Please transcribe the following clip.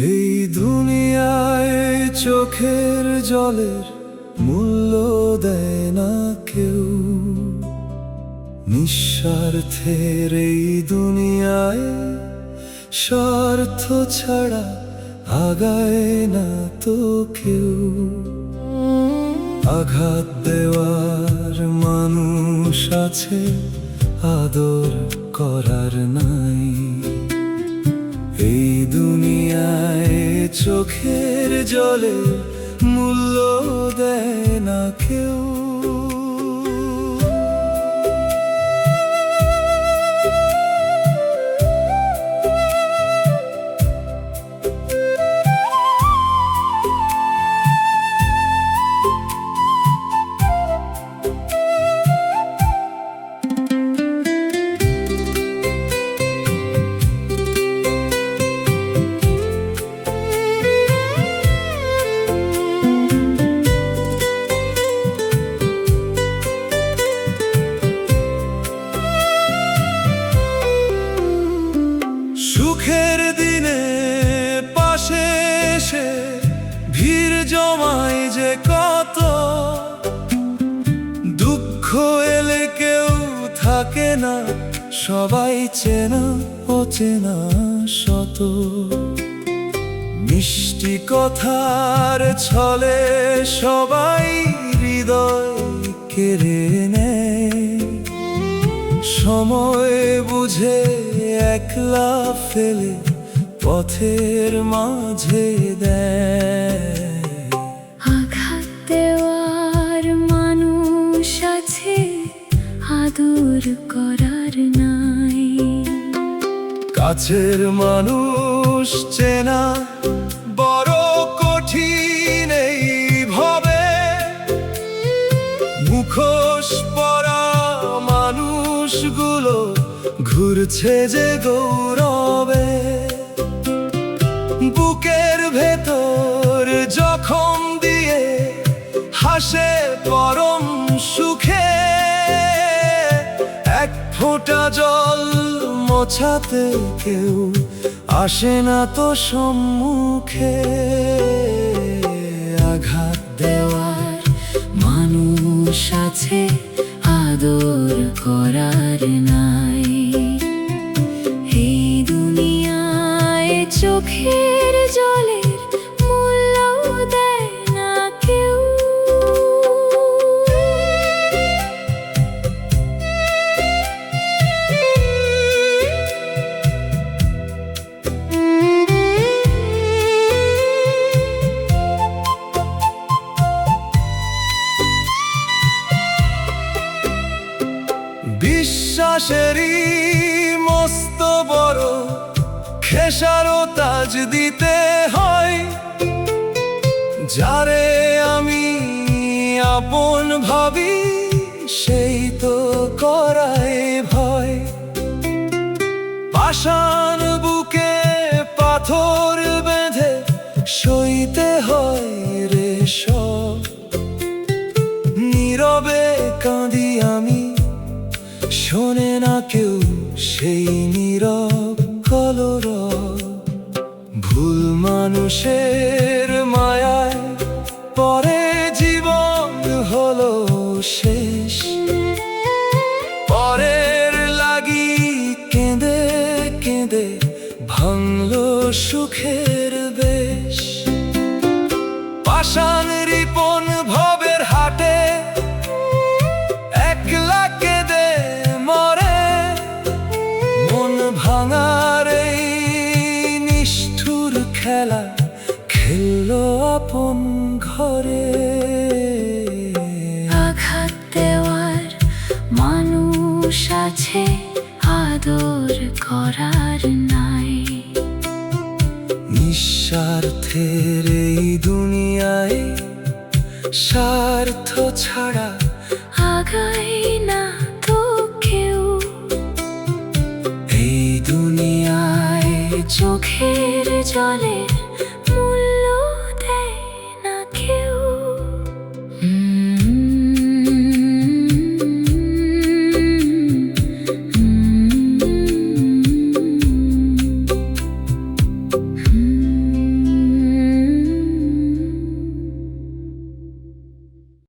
এই দুনিয়ায় চোখের জলের মূল্য দেয় না কেউ। নিঃস্বার্থের এই দুনিয়ায় স্বার্থ ছাড়া আগায় না তো কেউ। আঘাত দেওয়ার মানুষ আছে, আদর করার নাই। এই দুনিয়ায় চোখের জলে মূল্য দেয় না কেউ। সুখের দিনে পাশে এসে ভিড় জমায় যে কত, দুঃখ এলে কেউ থাকে না, সবাই চেনা অচেনা শত। মিষ্টি কথার ছলে সবাই হৃদয় কেড়ে নেয়, সময় বুঝে একলা ফেলে পথের মাঝে দেয়। আঘাত দেওয়ার মানুষ আছে, আদর করার নাই। কাছের মানুষ চেনা বড় কঠিন এই ভাবে, মুখোশ পরা মানুষগুলো ঘুরছে যে গৌরবে। বুকের ভেতর জখম দিয়ে হাসে পরম সুখে, এক ফোঁটা জল মোছাতে কেউ আসে না তো সম্মুখে। আঘাত দেওয়ার মানুষ আছে, আদর করার নাই। এই দুনিয়ায় চোখের জলের মূল্য দেয় না কেউ। বিশ্বাসেরই মস্ত বড় খেসারো তাজ দিতে হয়, যারে আমি আপন ভাবি সেই তো করায় ভয়। পাষাণ বুকে পাথর বেঁধে সইতে হয় রে সব, নীরবে কাঁদি আমি, শোনে না কেউ সেই নীরব কলরব। ভুল মানুষের মায়ায় পরে জীবন হলো শেষ, পরের লাগি কেঁদে কেঁদে ভাঙলো সুখের বেশ। পাষাণ রিপন ভবের হাটে একলা কেঁদে মরে, মন ভাঙার এই নিষ্ঠুর খেলা খেললো আপন ঘরে। আঘাত দেওয়ার মানুষ আছে, আদর করার নাই। নিঃস্বার্থের এই দুনিয়ায় স্বার্থ ছাড়া আগায় না তো কেউ। এই দুনিয়ায় চোখের জলে